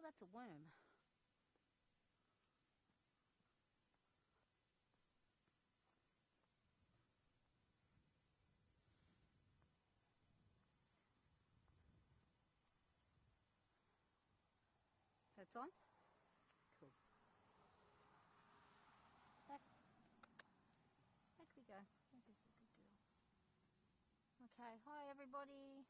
that's a worm. So it's on? Cool. Back we go. That is a good girl. Okay, hi everybody.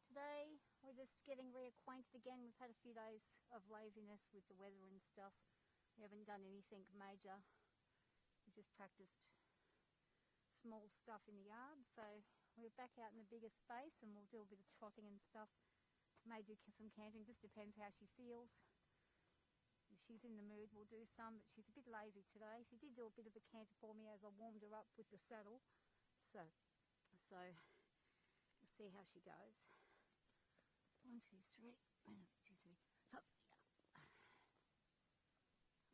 Today we're just getting reacquainted again. We've had a few days of laziness with the weather and stuff. We haven't done anything major. We just practiced small stuff in the yard. So we're back out in the bigger space and we'll do a bit of trotting and stuff. May do some cantering, just depends how she feels. If she's in the mood, we'll do some, but she's a bit lazy today. She did do a bit of a canter for me as I warmed her up with the saddle. So we'll see how she goes. 1, 2, 3. 1, 2, 3. Up, yeah.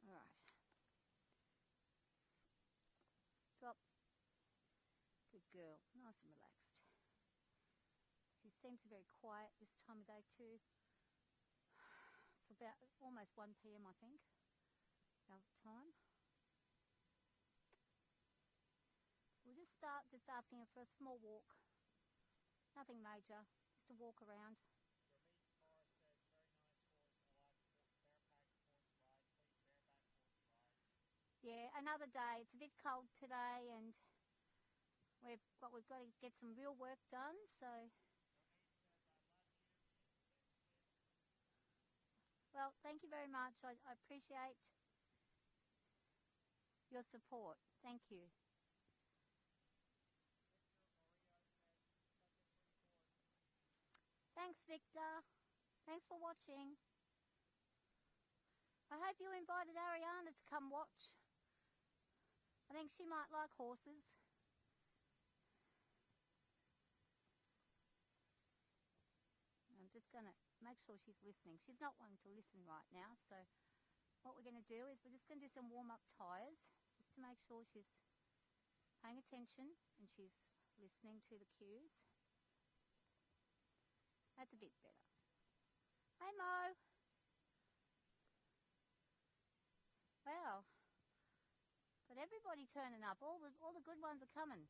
All right. Drop. Good girl. Nice and relaxed. She seems very quiet this time of day too. It's about almost 1 p.m. I think. Our time. We'll just start asking her for a small walk. Nothing major. Just a walk around. Yeah, another day. It's a bit cold today and we've got to get some real work done, so. Well, thank you very much. I appreciate your support. Thank you. Thanks, Victor. Thanks for watching. I hope you invited Ariana to come watch. I think she might like horses. I'm just going to make sure she's listening. She's not wanting to listen right now, so what we're going to do is we're just going to do some warm-up tyres just to make sure she's paying attention and she's listening to the cues. That's a bit better. Hey, Mo. Well, got everybody turning up. All the good ones are coming.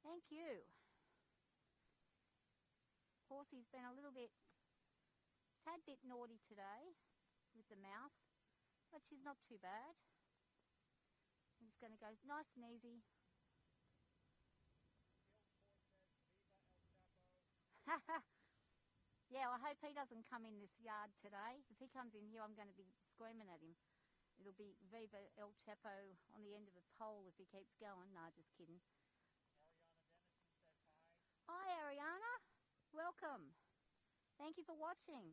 Thank you. Horsey's been a tad bit naughty today with the mouth, but she's not too bad. I'm just going to go nice and easy. Yeah, I hope he doesn't come in this yard today. If he comes in here, I'm going to be screaming at him. It'll be Viva El Chapo on the end of a pole if he keeps going. No, just kidding. Ariana Dennison says hi. Hi, Ariana. Welcome. Thank you for watching.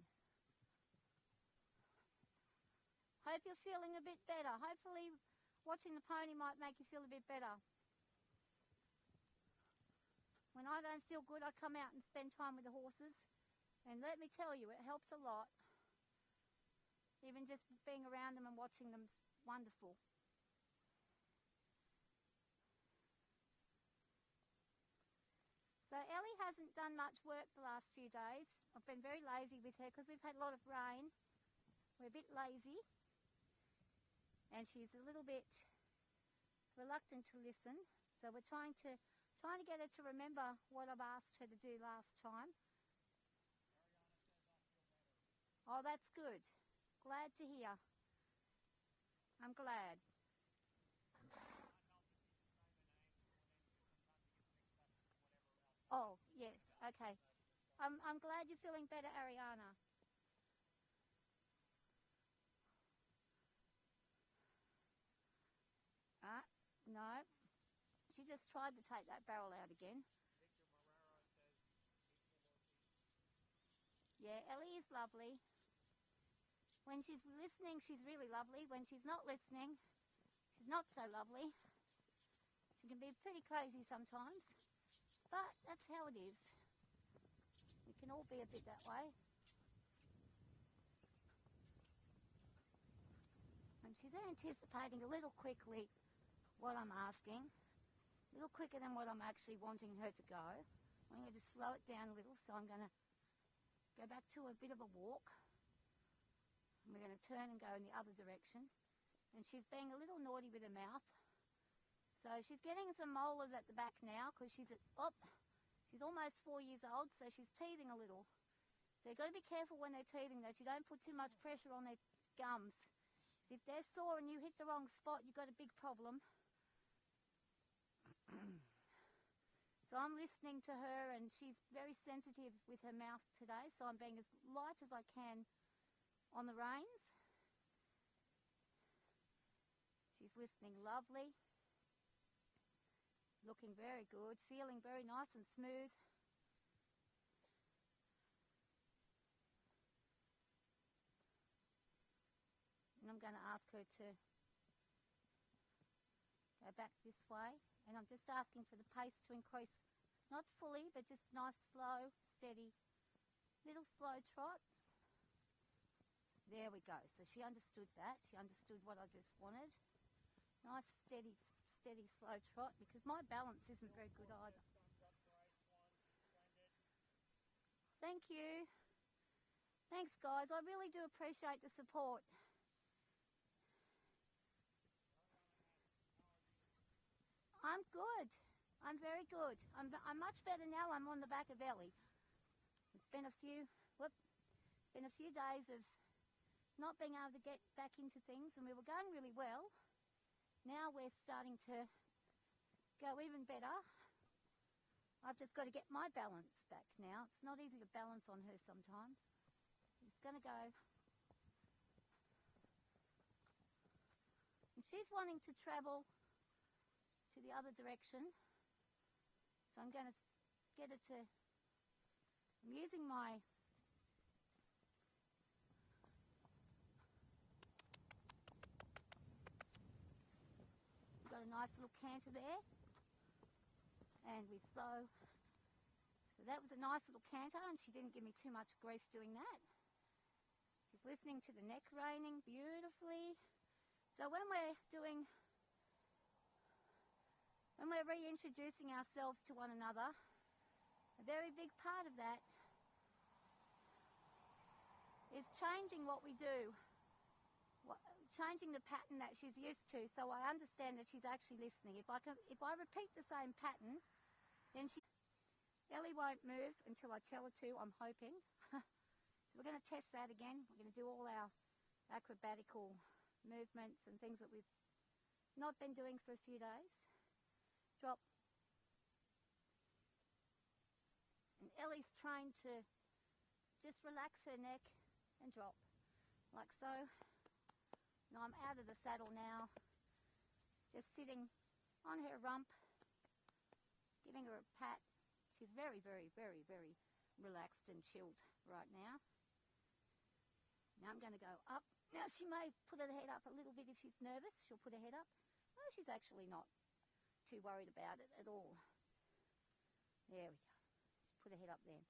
Hope you're feeling a bit better. Hopefully watching the pony might make you feel a bit better. When I don't feel good, I come out and spend time with the horses. And let me tell you, it helps a lot. Even just being around them and watching them's wonderful. So Ellie hasn't done much work the last few days. I've been very lazy with her because we've had a lot of rain. We're a bit lazy. And she's a little bit reluctant to listen. So we're trying to get her to remember what I've asked her to do last time. Ariana says I feel better. Oh, that's good. Glad to hear. I'm glad. Oh, yes, okay. I'm glad you're feeling better, Ariana. No. She just tried to take that barrel out again. Victor Marrero says yeah, Ellie is lovely. When she's listening, she's really lovely. When she's not listening, she's not so lovely. She can be pretty crazy sometimes, but that's how it is. We can all be a bit that way. And she's anticipating a little quickly what I'm asking, a little quicker than what I'm actually wanting her to go. I'm going to slow it down a little, so I'm going to go back to a bit of a walk. And we're going to turn and go in the other direction. And she's being a little naughty with her mouth. So she's getting some molars at the back now because she's almost 4 years old, so she's teething a little. So you've got to be careful when they're teething that you don't put too much pressure on their gums. If they're sore and you hit the wrong spot, you've got a big problem. So I'm listening to her, and she's very sensitive with her mouth today, so I'm being as light as I can on the reins. She's listening lovely, looking very good, feeling very nice and smooth. And I'm going to ask her to go back this way, and I'm just asking for the pace to increase, not fully, but just nice, slow, steady, little slow trot. There we go. So she understood that. She understood what I just wanted. Nice, steady, slow trot, because my balance isn't very good either. Thank you. Thanks, guys. I really do appreciate the support. I'm good. I'm very good. I'm much better now. I'm on the back of Ellie. It's been a few days of not being able to get back into things, and we were going really well. Now we're starting to go even better. I've just got to get my balance back now. It's not easy to balance on her sometimes. I'm just going to go. And she's wanting to travel to the other direction. So I'm going to get her to, I'm using my got a nice little canter there, and we slow. So that was a nice little canter, and she didn't give me too much grief doing that. She's listening to the neck reining beautifully. So when we're reintroducing ourselves to one another, a very big part of that is changing what we do, changing the pattern that she's used to, so I understand that she's actually listening. If I repeat the same pattern, then Ellie won't move until I tell her to, I'm hoping. So we're going to test that again. We're going to do all our acrobatical movements and things that we've not been doing for a few days. Drop. And Ellie's trained to just relax her neck and drop, like so. Now I'm out of the saddle now, just sitting on her rump, giving her a pat. She's very, very, very, very relaxed and chilled right now. Now I'm going to go up. Now she may put her head up a little bit if she's nervous. She'll put her head up. Oh, she's actually not too worried about it at all. There we go. She's put her head up there.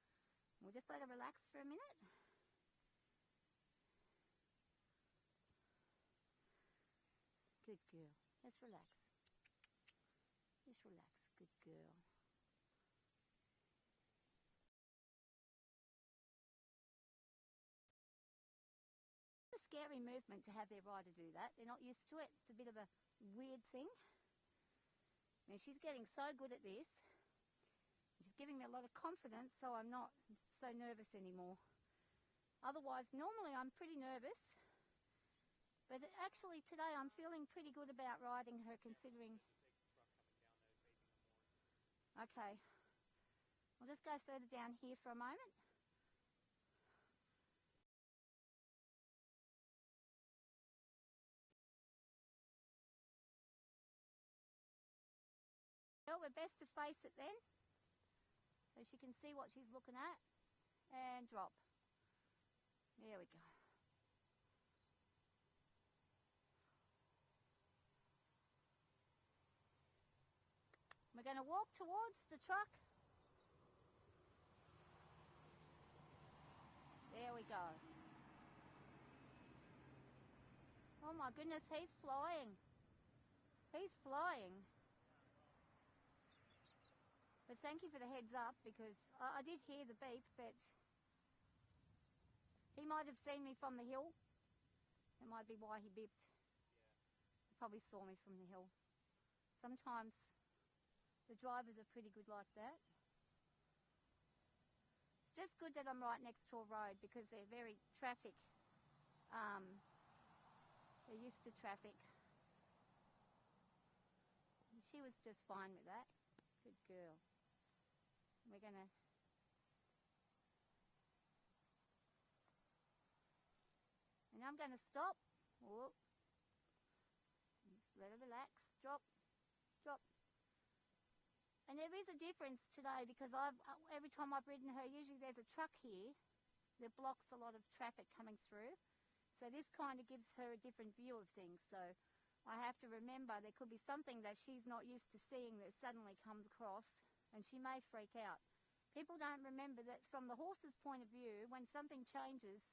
We'll just let her relax for a minute. Good girl. Just relax. Just relax. Good girl. It's a scary movement to have their rider do that. They're not used to it. It's a bit of a weird thing. Now she's getting so good at this. She's giving me a lot of confidence, so I'm not so nervous anymore. Otherwise, normally I'm pretty nervous. But actually today I'm feeling pretty good about riding her, considering... Okay. I'll just go further down here for a moment. Well, we're best to face it then, so she can see what she's looking at. And drop. There we go. We're going to walk towards the truck. There we go. Oh my goodness, he's flying. He's flying. But thank you for the heads up, because I did hear the beep, but he might have seen me from the hill. That might be why he bipped. Yeah. He probably saw me from the hill. Sometimes the drivers are pretty good like that. It's just good that I'm right next to a road because they're very traffic. They're used to traffic. And she was just fine with that. Good girl. We're going to... And I'm going to stop. Whoop. Just let her relax. Drop. Drop. And there is a difference today because every time I've ridden her, usually there's a truck here that blocks a lot of traffic coming through. So this kind of gives her a different view of things. So I have to remember there could be something that she's not used to seeing that suddenly comes across, and she may freak out. People don't remember that from the horse's point of view, when something changes,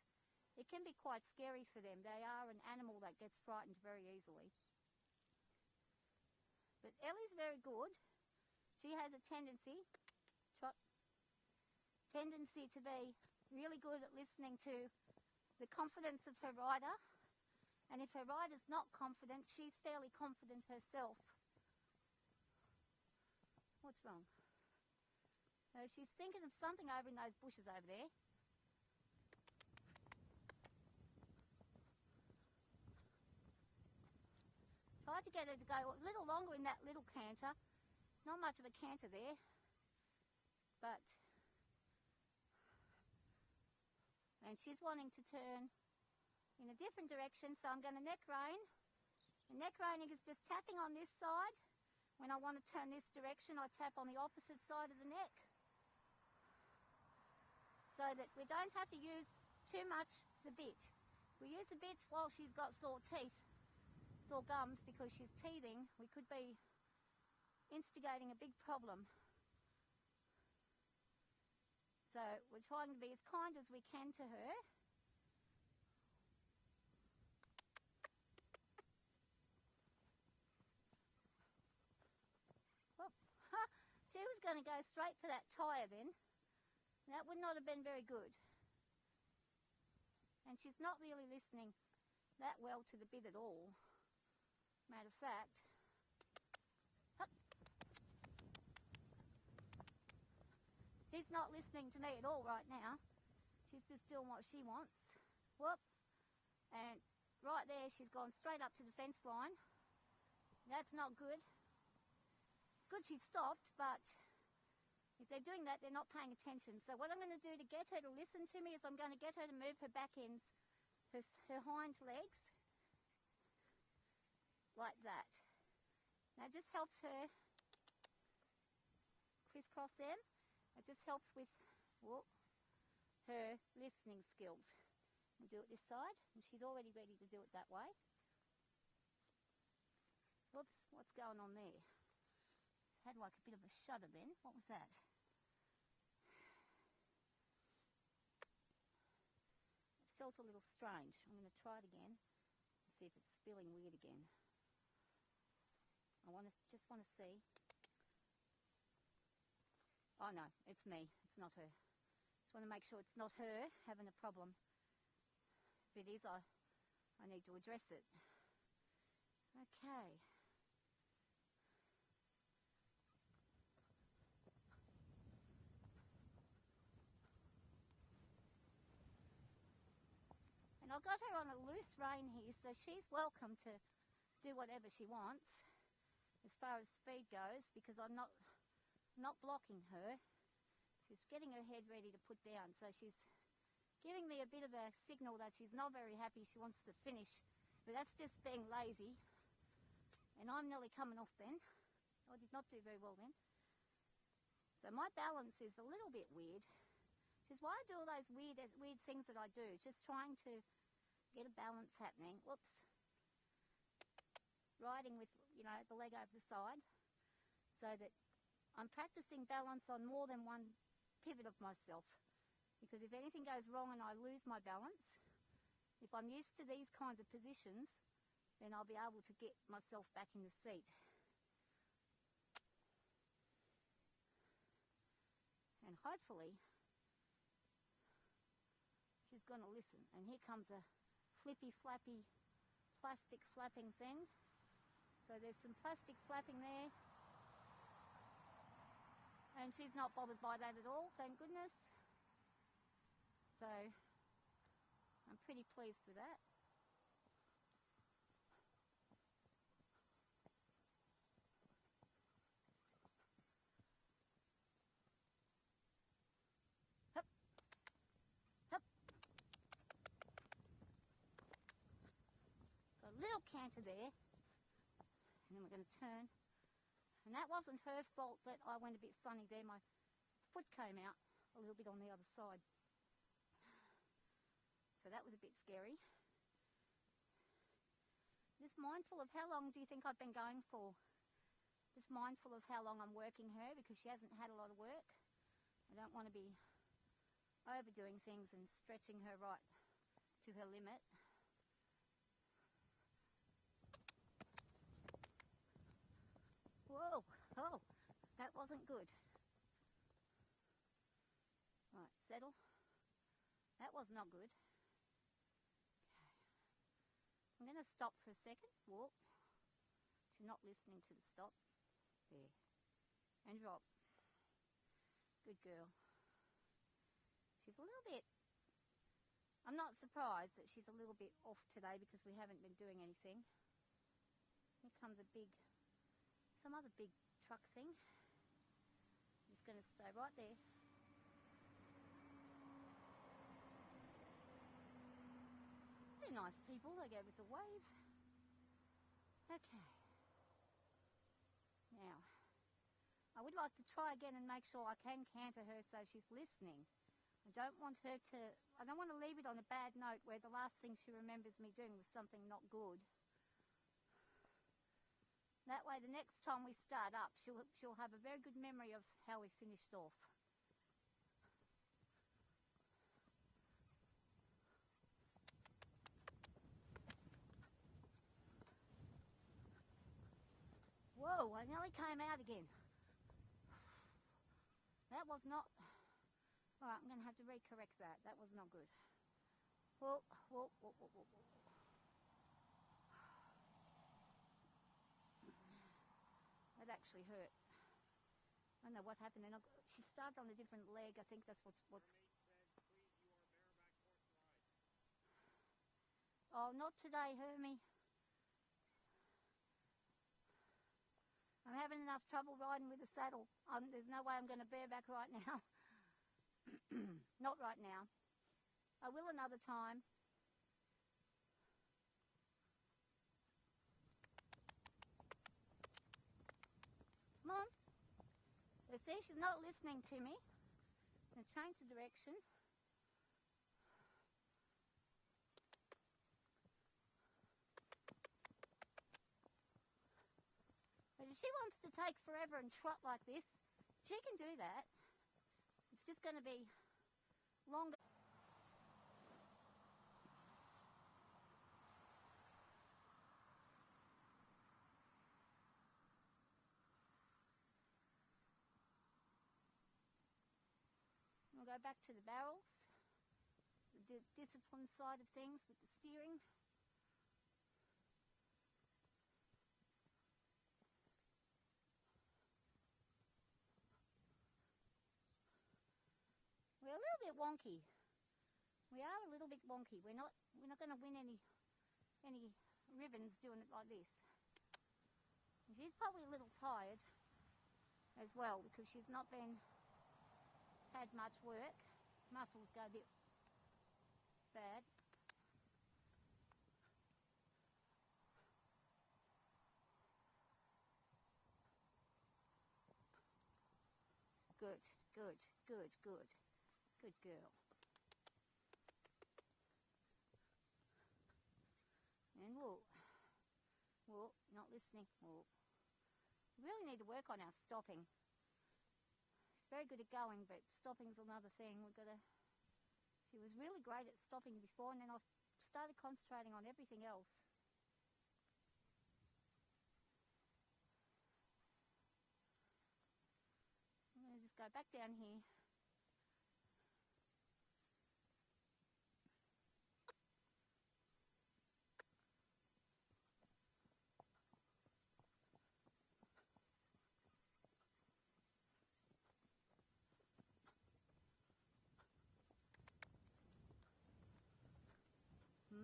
it can be quite scary for them. They are an animal that gets frightened very easily. But Ellie's very good. She has a tendency to be really good at listening to the confidence of her rider. And if her rider's not confident, she's fairly confident herself. What's wrong? She's thinking of something over in those bushes over there. Tried to get her to go a little longer in that little canter. There's not much of a canter there. And she's wanting to turn in a different direction, so I'm going to neck rein. And neck reining is just tapping on this side. When I want to turn this direction, I tap on the opposite side of the neck, so that we don't have to use too much the bit. We use the bit while she's got sore teeth, sore gums, because she's teething. We could be instigating a big problem. So we're trying to be as kind as we can to her. Whoop. She was going to go straight for that tyre then. That would not have been very good. And she's not really listening that well to the bit at all. Matter of fact, she's not listening to me at all right now. She's just doing what she wants. Whoop. And right there, she's gone straight up to the fence line. That's not good. It's good she stopped, but if they're doing that, they're not paying attention. So what I'm going to do to get her to listen to me is I'm going to get her to move her back ends, her hind legs, like that. That just helps her crisscross them. It just helps with her listening skills. We'll do it this side, and she's already ready to do it that way. Whoops, what's going on there? Had like a bit of a shudder then. What was that? It felt a little strange. I'm going to try it again and see if it's feeling weird again. I just want to see. Oh no, it's me. It's not her. Just want to make sure it's not her having a problem. If it is, I need to address it. Okay. And I've got her on a loose rein here, so she's welcome to do whatever she wants as far as speed goes, because I'm not blocking her. She's getting her head ready to put down, so she's giving me a bit of a signal that she's not very happy. She wants to finish, but that's just being lazy. And I'm nearly coming off then. I did not do very well then. So my balance is a little bit weird, which is why I do all those weird things that I do, just trying to get a balance happening. Whoops. Riding with, the leg over the side, so that I'm practicing balance on more than one pivot of myself. Because if anything goes wrong and I lose my balance, if I'm used to these kinds of positions, then I'll be able to get myself back in the seat. And hopefully she's going to listen. And here comes a flippy flappy plastic flapping thing. So there's some plastic flapping there, and she's not bothered by that at all, thank goodness. So I'm pretty pleased with that. Hup, hup. Got a little canter there, and then we're going to turn. And that wasn't her fault that I went a bit funny there. My foot came out a little bit on the other side. So that was a bit scary. Just mindful of how long do you think I've been going for? Just mindful of how long I'm working her, because she hasn't had a lot of work. I don't want to be overdoing things and stretching her right to her limit. Whoa, oh, that wasn't good. Right, settle. That was not good. Okay. I'm going to stop for a second. Whoa. She's not listening to the stop. There. And drop. Good girl. She's a little bit... I'm not surprised that she's a little bit off today because we haven't been doing anything. Here comes some other big truck thing. I'm just going to stay right there. They're nice people. They gave us a wave. Okay. Now, I would like to try again and make sure I can canter her so she's listening. I don't want to leave it on a bad note where the last thing she remembers me doing was something not good. That way the next time we start up, she'll have a very good memory of how we finished off. Whoa, I nearly came out again. That was not... Alright, I'm going to have to recorrect that. That was not good. Whoa, whoa, whoa, whoa, whoa, whoa. That actually hurt. I don't know what happened then. She started on a different leg. I think that's what's... Oh, not today, Hermie. I'm having enough trouble riding with the saddle. There's no way I'm going to bareback right now. Not right now. I will another time. Come on. So see, she's not listening to me. I'm going to change the direction. But if she wants to take forever and trot like this, she can do that. It's just going to be longer. We'll go back to the barrels, the discipline side of things with the steering. We're a little bit wonky. We are a little bit wonky. We're not going to win any ribbons doing it like this. She's probably a little tired as well because she's not had much work. Muscles go a bit bad. Good, good, good, good. Good girl. And whoa. Whoa, not listening. Whoa. We really need to work on our stopping. She's very good at going, but stopping's another thing. She was really great at stopping before, and then I started concentrating on everything else. I'm going to just go back down here.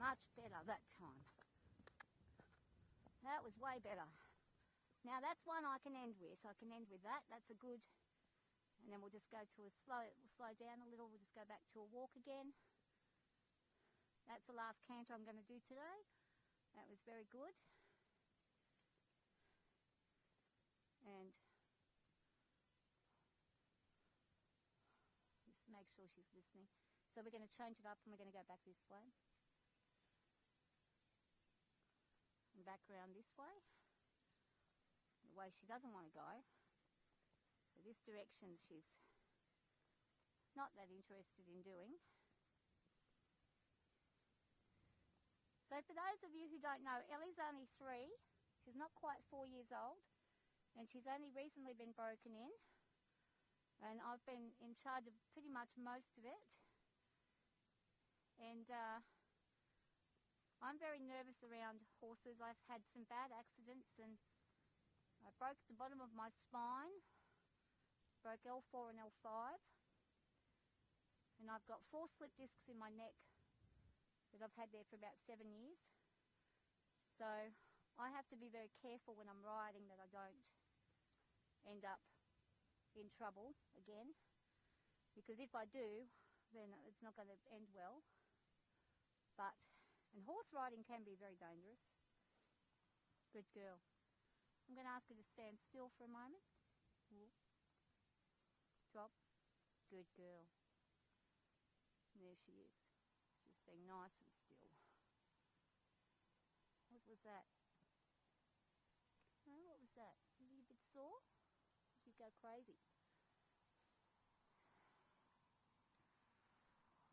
Much better that time. That was way better. Now that's one I can end with. I can end with that. That's a good, and then we'll just go to a we'll slow down a little. We'll just go back to a walk again. That's the last canter I'm going to do today. That was very good. And just make sure she's listening. So we're going to change it up and we're going to go back this way. And back around this way. The way she doesn't want to go. So this direction she's not that interested in doing. So for those of you who don't know, Ellie's only 3. She's not quite 4 years old. And she's only recently been broken in. And I've been in charge of pretty much most of it. And I'm very nervous around horses. I've had some bad accidents and I broke the bottom of my spine, broke L4 and L5, and I've got 4 slip discs in my neck that I've had there for about 7 years. So I have to be very careful when I'm riding that I don't end up in trouble again, because if I do, then it's not going to end well. And horse riding can be very dangerous. Good girl. I'm going to ask her to stand still for a moment. Drop. Good girl. There she is. She's just being nice and still. What was that? No, what was that? Were you a bit sore? Did you go crazy?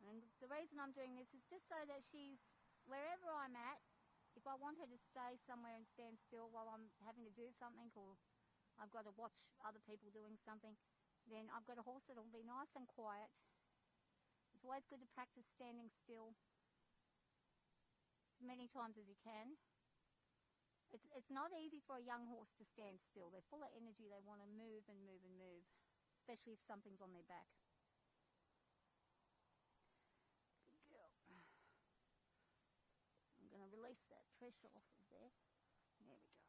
And the reason I'm doing this is just so that she's, wherever I'm at, if I want her to stay somewhere and stand still while I'm having to do something, or I've got to watch other people doing something, then I've got a horse that'll be nice and quiet. It's always good to practice standing still as many times as you can. It's not easy for a young horse to stand still. They're full of energy. They want to move and move and move, especially if something's on their back. Good girl. I'm going to release that pressure off of there. There we go.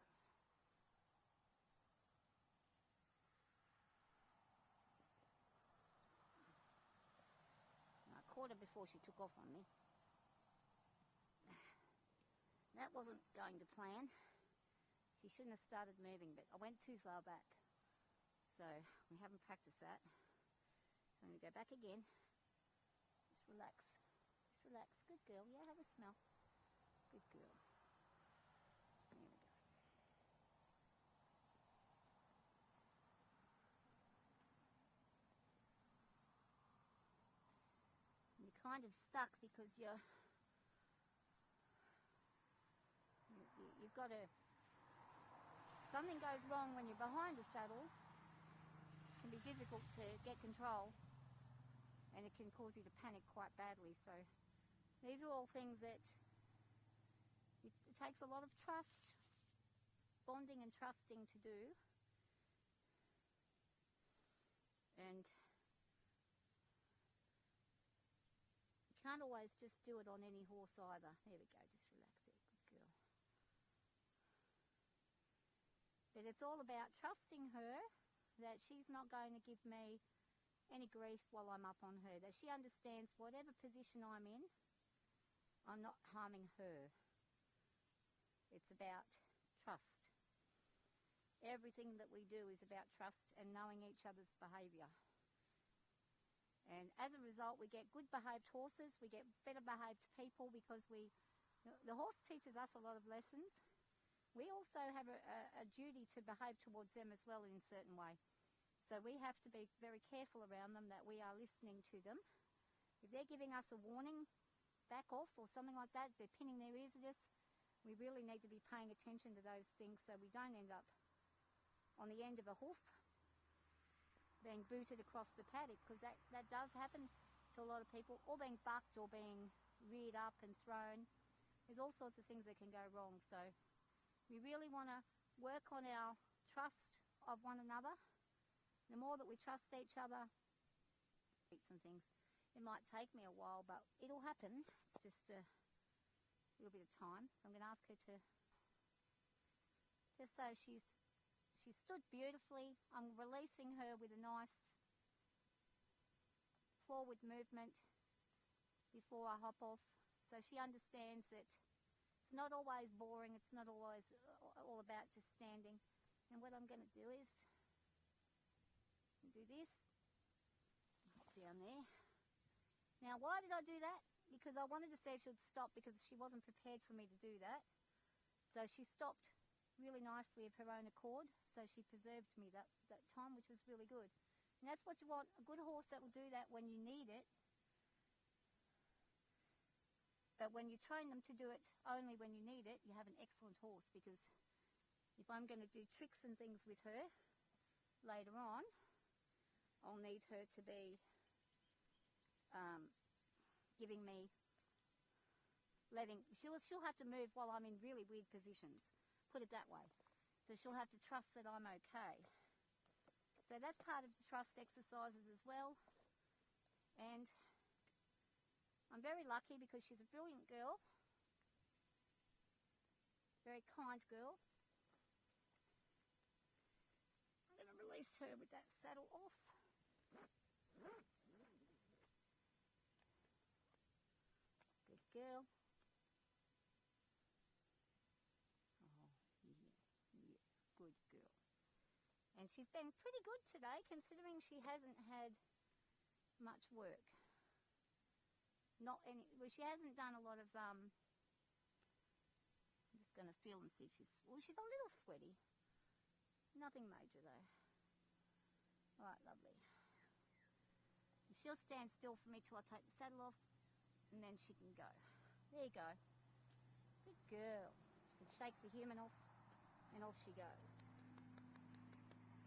And I caught her before she took off on me. That wasn't going to plan. She shouldn't have started moving, but I went too far back. So we haven't practiced that. So I'm going to go back again. Just relax. Just relax. Good girl. Yeah, have a smell. Good girl. There we go. You're kind of stuck because you've got to, if something goes wrong when you're behind the saddle, it can be difficult to get control and it can cause you to panic quite badly. So these are all things that it takes a lot of trust, bonding and trusting to do. And you can't always just do it on any horse either. There we go, just relax it. Good girl. But it's all about trusting her that she's not going to give me any grief while I'm up on her, that she understands whatever position I'm in, I'm not harming her. It's about trust. Everything that we do is about trust and knowing each other's behaviour. And as a result, we get good behaved horses, we get better behaved people, because the horse teaches us a lot of lessons. We also have a duty to behave towards them as well in a certain way. So we have to be very careful around them, that we are listening to them. If they're giving us a warning, back off or something like that, if they're pinning their ears at us, we really need to be paying attention to those things so we don't end up on the end of a hoof being booted across the paddock, because that does happen to a lot of people, or being bucked or being reared up and thrown. There's all sorts of things that can go wrong. So we really want to work on our trust of one another. The more that we trust each other, some things. It might take me a while, but it'll happen. It's just little bit of time. So I'm going to ask her to, just so she stood beautifully. I'm releasing her with a nice forward movement before I hop off, so she understands that it's not always boring, it's not always all about just standing. And what I'm going to do is do this, hop down there. Now why did I do that? Because I wanted to see if she would stop, because she wasn't prepared for me to do that. So she stopped really nicely of her own accord, so she preserved me that time, which was really good. And that's what you want, a good horse that will do that when you need it. But when you train them to do it only when you need it, you have an excellent horse, because if I'm going to do tricks and things with her later on, I'll need her to be giving me, she'll have to move while I'm in really weird positions, put it that way. So she'll have to trust that I'm okay. So that's part of the trust exercises as well. And I'm very lucky because she's a brilliant girl, very kind girl. I'm going to release her with that saddle off. Good girl. Oh, yeah, good girl. And she's been pretty good today, considering she hasn't had much work. Well, she hasn't done a lot of, I'm just going to feel and see if she's a little sweaty. Nothing major though. All right, lovely. And she'll stand still for me till I take the saddle off, and then she can go. There you go. Good girl. You can shake the human off, and off she goes.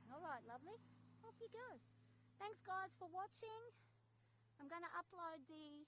All right, lovely. Off you go. Thanks, guys, for watching. I'm going to upload the